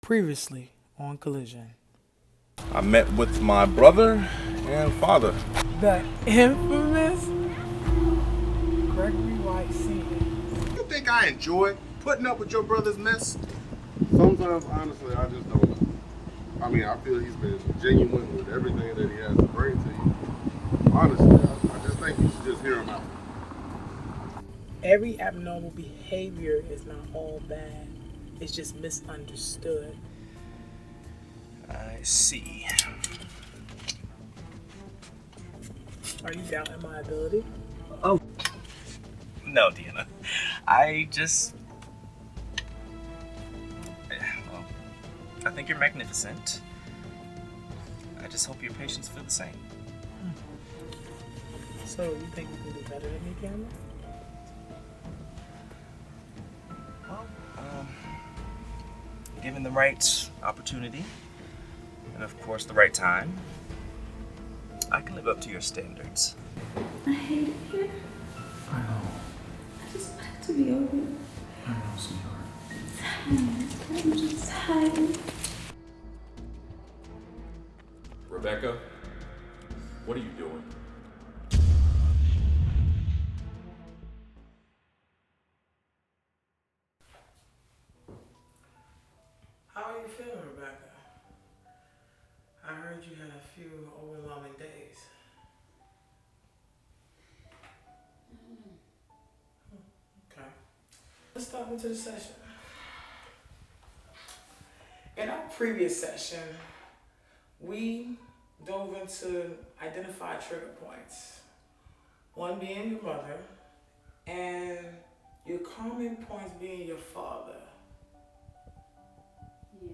Previously on Collision. I met with my brother and father. The infamous Gregory White Sr. You think I enjoy putting up with your brother's mess? Sometimes, honestly, I just don't know. I mean, I feel he's been genuine with everything that he has to bring to you. Honestly, I just think you should just hear him out. Every abnormal behavior is not all bad. It's just misunderstood. I see. Are you doubting my ability? Oh. No, DeAnna. I think you're magnificent. I just hope your patients feel the same. So you think you can do better than me, Cameron? Well, given the right opportunity, and of course the right time, I can live up to your standards. I hate it here. I know. I just want it to be over. I know, sweetheart. I'm just tired. Rebecca, what are you doing? How are you feeling, Rebecca? I heard you had a few overwhelming days. Okay. Let's dive into the session. In our previous session, we dove into identified trigger points. One being your mother, and your common points being your father. Yes.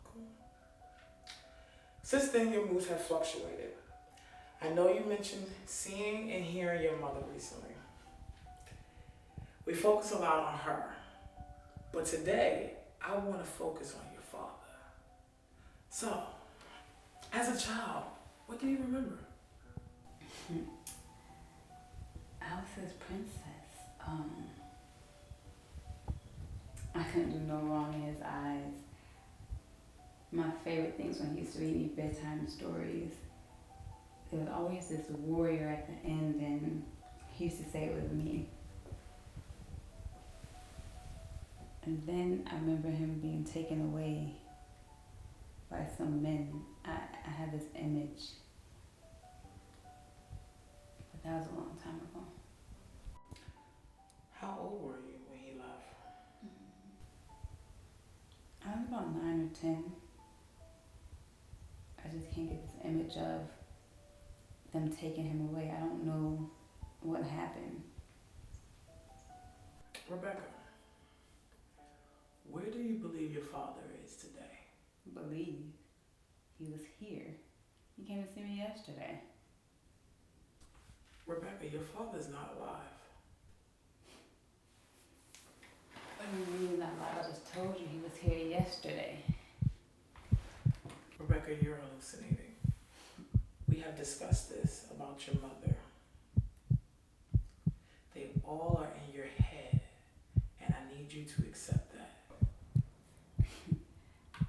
Cool. Since then, your moods have fluctuated. I know you mentioned seeing and hearing your mother recently. We focus a lot on her, but today, I want to focus on your father. So, as a child, what do you remember? I was his princess. I couldn't do no wrong in his eyes. My favorite things when he used to read me bedtime stories, there was always this warrior at the end, and he used to say it was me. And then I remember him being taken away by some men. I had this image, but that was a long time ago. How old were you when he left? I was about 9 or 10. I just can't get this image of them taking him away. I don't know what happened. Rebecca, where do you believe your father is today? Believe he was here. He came to see me yesterday. Rebecca, your father's not alive. What do you mean he's not alive? I just told you he was here yesterday. Rebecca, you're hallucinating. We have discussed this about your mother. They all are in your head, and I need you to accept that.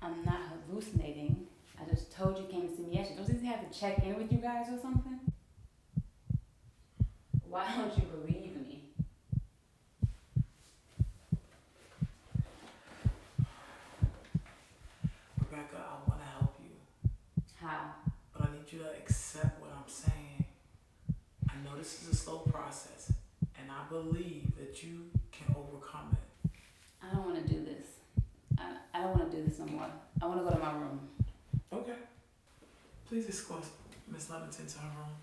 I'm not hallucinating. I just told you he came to see me yesterday. Don't you have to check in with you guys or something? Why don't you believe me? Rebecca, I want to help you, How? but I need you to accept what I'm saying. I know this is a slow process, and I believe that you can overcome it. I don't want to do this. I don't want to do this no more. I want to go to my room. Okay. Please escort Miss Levington to her room.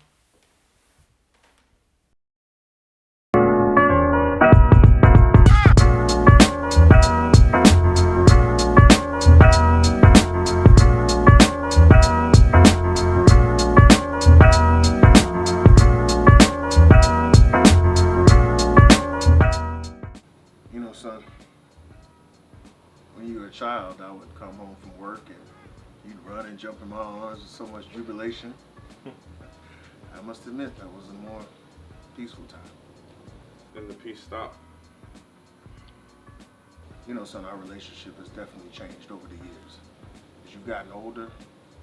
You know, son, when you were a child, I would come home from work and you'd run and jump in my arms with so much jubilation. I must admit, that was a more peaceful time. Then the peace stopped. You know, son, our relationship has definitely changed over the years. As you've gotten older,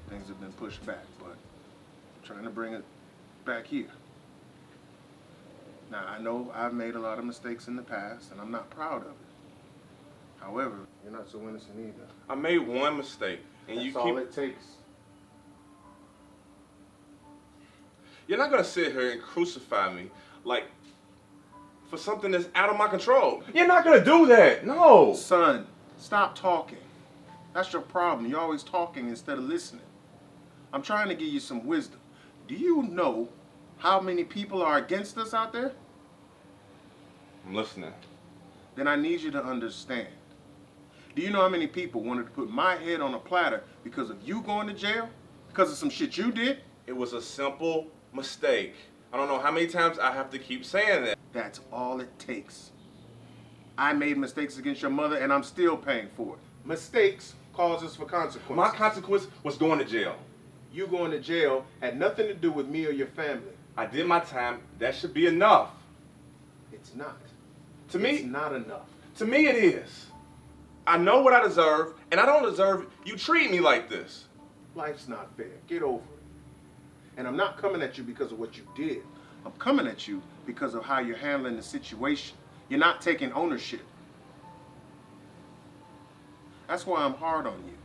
things have been pushed back, but I'm trying to bring it back here. Now, I know I've made a lot of mistakes in the past, and I'm not proud of it. However, you're not so innocent either. I made one mistake, and That's you all keep. it takes. You're not gonna sit here and crucify me like for something that's out of my control. You're not gonna do that. No. Son, stop talking. That's your problem. You're always talking instead of listening. I'm trying to give you some wisdom. Do you know how many people are against us out there? I'm listening. Then I need you to understand. Do you know how many people wanted to put my head on a platter because of you going to jail? Because of some shit you did? It was a simple mistake. I don't know how many times I have to keep saying that. That's all it takes. I made mistakes against your mother and I'm still paying for it. Mistakes causes for consequences. My consequence was going to jail. You going to jail had nothing to do with me or your family. I did my time. That should be enough. It's not. To me, It's not enough. To me it is. I know what I deserve, and I don't deserve you treat me like this. Life's not fair. Get over it. And I'm not coming at you because of what you did. I'm coming at you because of how you're handling the situation. You're not taking ownership. That's why I'm hard on you.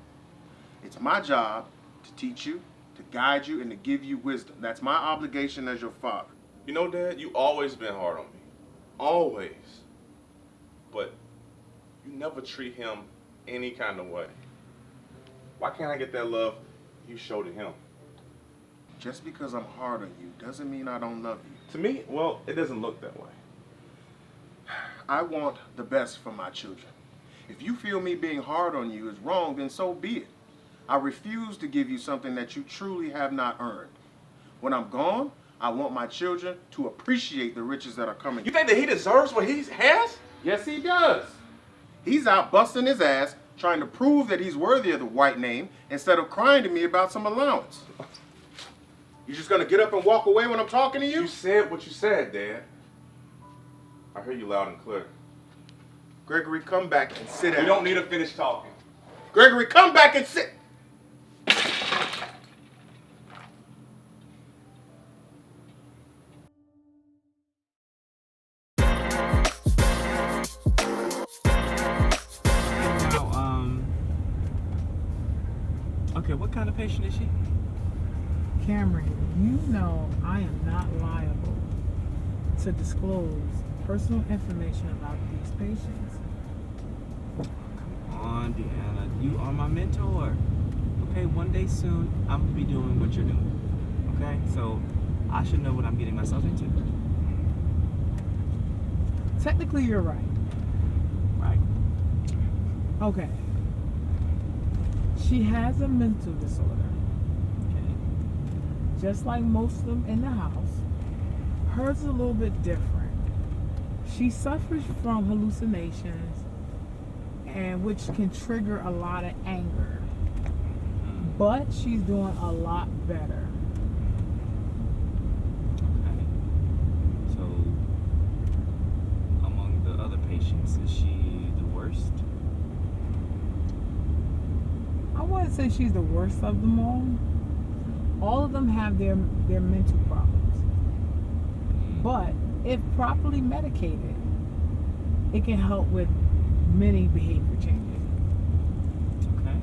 It's my job to teach you, to guide you, and to give you wisdom. That's my obligation as your father. You know, Dad, you always been hard on me. Always. But you never treat him any kind of way. Why can't I get that love you show to him? Just because I'm hard on you doesn't mean I don't love you. To me, well, it doesn't look that way. I want the best for my children. If you feel me being hard on you is wrong, then so be it. I refuse to give you something that you truly have not earned. When I'm gone, I want my children to appreciate the riches that are coming. You think that he deserves what he has? Yes, he does. He's out busting his ass, trying to prove that he's worthy of the white name, instead of crying to me about some allowance. You just gonna get up and walk away when I'm talking to you? You said what you said, Dad. I heard you loud and clear. Gregory, come back and sit down. You don't need to finish talking. Gregory, come back and sit. Okay, what kind of patient is she? Cameron, you know I am not liable to disclose personal information about these patients. Come on, DeAnna. You are my mentor. Okay, one day soon, I'm going to be doing what you're doing. Okay? So, I should know what I'm getting myself into. Technically, you're right. Right. Okay. She has a mental disorder. Okay. Just like most of them in the house. Hers is a little bit different. She suffers from hallucinations, and which can trigger a lot of anger. But she's doing a lot better. Okay. So, among the other patients, is she the worst? I wouldn't say she's the worst of them all. All of them have their mental problems. But if properly medicated, it can help with many behavior changes. Okay.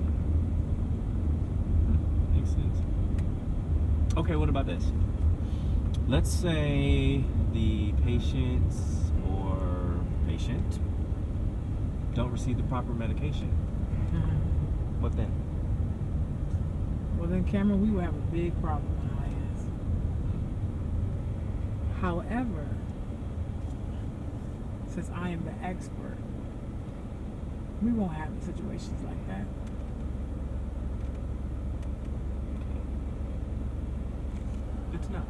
Makes sense. Okay, what about this? Let's say the patients or patient don't receive the proper medication. What then? Well then, Cameron, we will have a big problem on our hands. However, since I am the expert, we won't have situations like that. Good to know.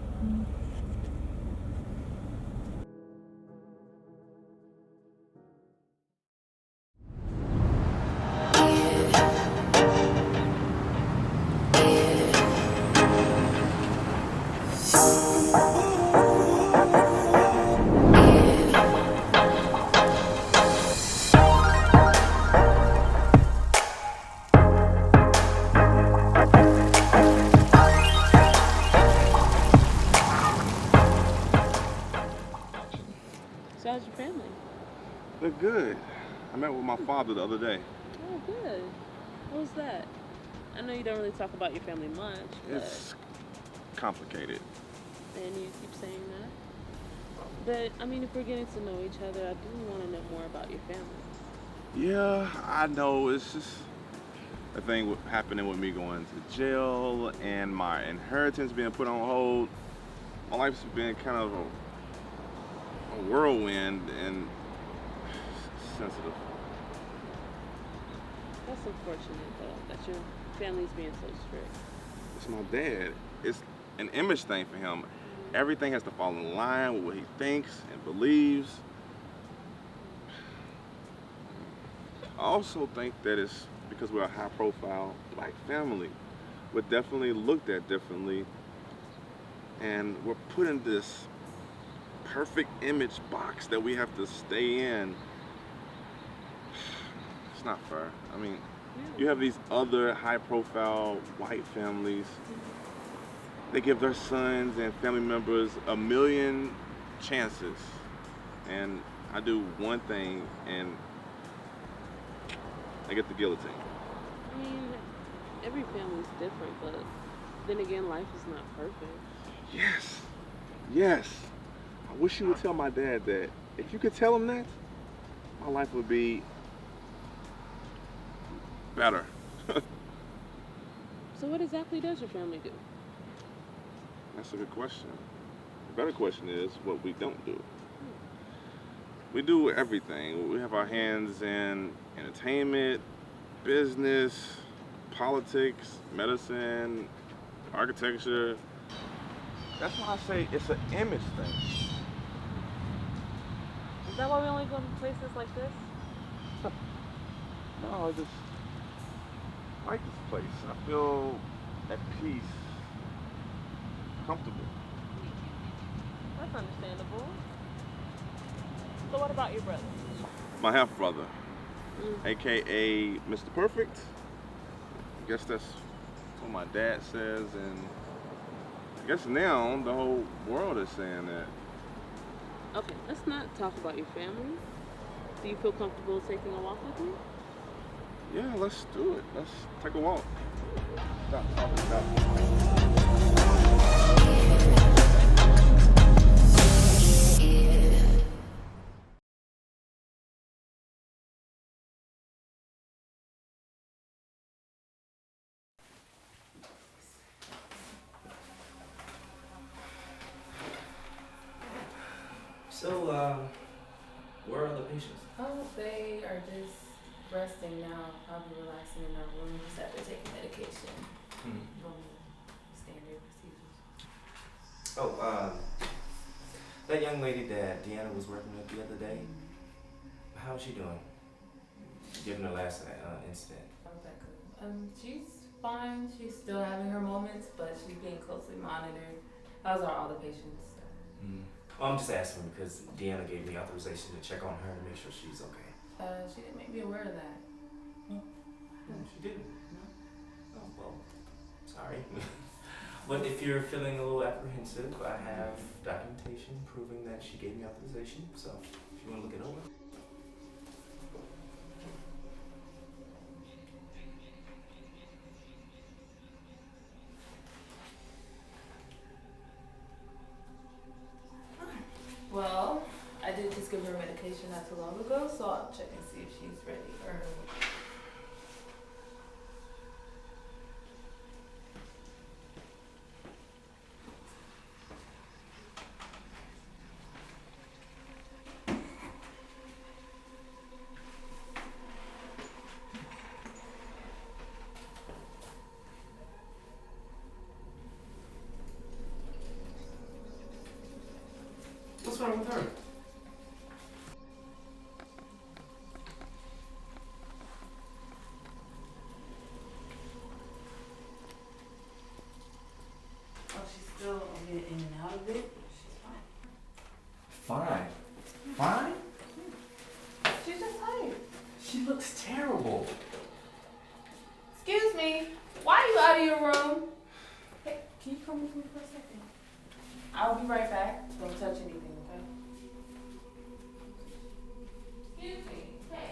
I met with my father the other day. Oh, good. What was that? I know you don't really talk about your family much, but... It's complicated. And you keep saying that. But, I mean, if we're getting to know each other, I do want to know more about your family. Yeah, I know. It's just a thing happening with me going to jail and my inheritance being put on hold. My life's been kind of a whirlwind and sensitive. That's unfortunate, though, that your family's being so strict. It's my dad. It's an image thing for him. Everything has to fall in line with what he thinks and believes. I also think that it's because we're a high-profile black family. We're definitely looked at differently, and we're put in this perfect image box that we have to stay in. It's not fair. I mean, you have these other high-profile white families. They give their sons and family members a million chances, and I do one thing and I get the guillotine. I mean, every family's different, but then again, life is not perfect. Yes, yes. I wish you would tell my dad that. If you could tell him that, my life would be better. So what exactly does your family do? That's a good question. The better question is what we don't do. We do everything. We have our hands in entertainment, business, politics, medicine, architecture. That's why I say it's an image thing. Is that why we only go to places like this? No, I just like this place. I feel at peace, comfortable. That's understandable. So what about your brother? My half-brother, AKA Mr. Perfect. I guess that's what my dad says, and I guess now the whole world is saying that. Okay, let's not talk about your family. Do you feel comfortable taking a walk with me? Yeah, let's do it. Let's take a walk. Stop talking about So, where are the patients? Oh, they are just resting now, probably relaxing in their rooms after taking medication. Standard procedures. Oh, that young lady that DeAnna was working with the other day, how's she doing? Given her last incident. Rebecca, she's fine. She's still having her moments, but she's being closely monitored. As are all the patients. So. Well, I'm just asking because DeAnna gave me authorization to check on her to make sure she's okay. She didn't make me aware of that. No, she didn't. No. Oh, well, sorry. But if you're feeling a little apprehensive, I have documentation proving that she gave me authorization. So if you want to look it over. Well, I did just give her medication not too long ago, so I'll check and see if she's ready for her. What's wrong with her? Oh, she's still getting in and out of it. She's fine. Fine. Fine? She's just tired. She looks terrible. Excuse me. Why are you out of your room? Hey, can you come with me for a second? I'll be right back. Don't touch anything, okay? Excuse me. Hey.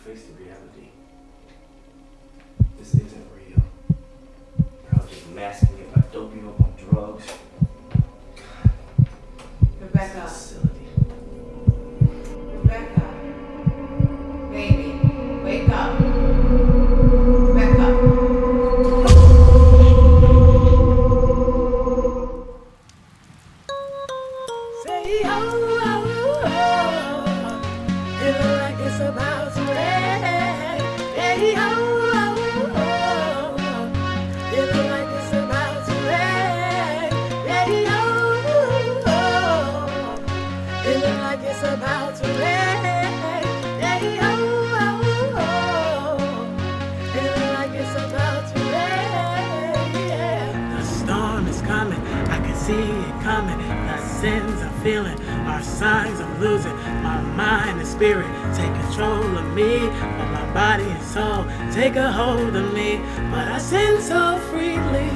face the reality. This isn't real. You're all just masking it by doping you up on drugs. Rebecca. Facility. Rebecca. Baby, wake up. Rebecca. Say oh, oh, oh. It look like it's about to rain. Hey oh, oh, oh. It look like it's about to rain. Hey oh, oh. It look like it's about to rain. Hey oh, oh, oh. It look like it's about to rain. Yeah. The storm is coming. I can see it coming. The sins I'm feeling are signs of losing my mind and spirit. Take control of me, but my body and soul take a hold of me. But I sin so freely.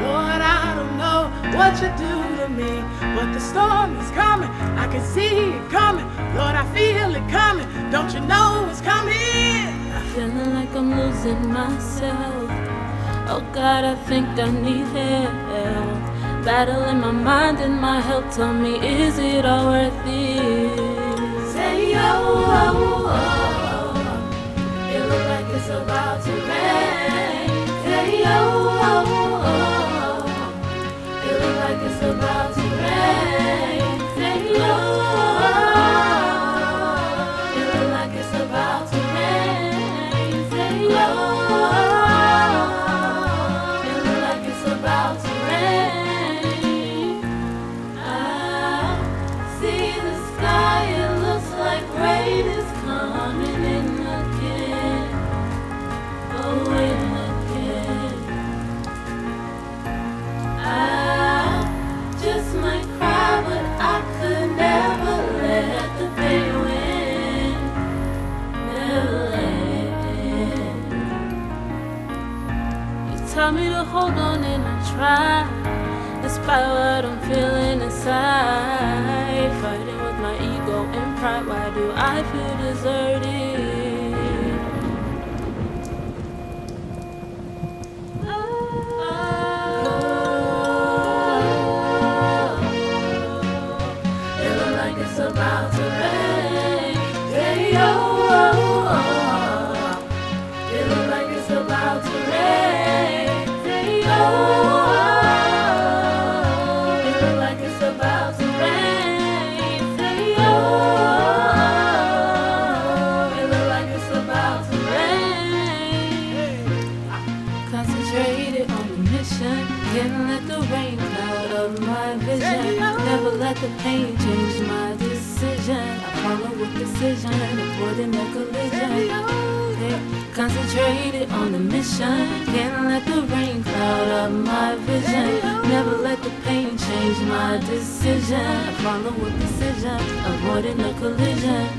Lord, I don't know what you do to me, but the storm is coming. I can see it coming. Lord, I feel it coming. Don't you know it's coming? Feeling like I'm losing myself. Oh God, I think I need help. Battling my mind and my health. Tell me, is it all worth it? Say oh, oh, oh. It look like it's about to rain. Say oh, oh, oh. It look like it's about to rain. Say oh, oh. It look like it's about to rain. Say oh, oh. It look like it's about to rain. I see the sky, it looks like rain is coming in again. Oh, in again. I just might cry, but I could never let the pain win. Never let it win. You tell me to hold on and I try, despite what I'm feeling inside. Fighting with my ego and pride. Why do I feel deserted? It look like it's about to rain. Hey, oh, oh, oh. It look like it's about to rain. Hey, oh, oh. It look like it's about to rain. Hey, oh, oh. It look like it's about to rain. Concentrated on the mission, can't let the rain cloud up my vision. Never let the pain change my decision. I follow with precision, avoiding a collision. Yeah. Concentrated on the mission, can't let the rain cloud up my vision. Never let the pain change my decision. I follow with precision, avoiding a collision.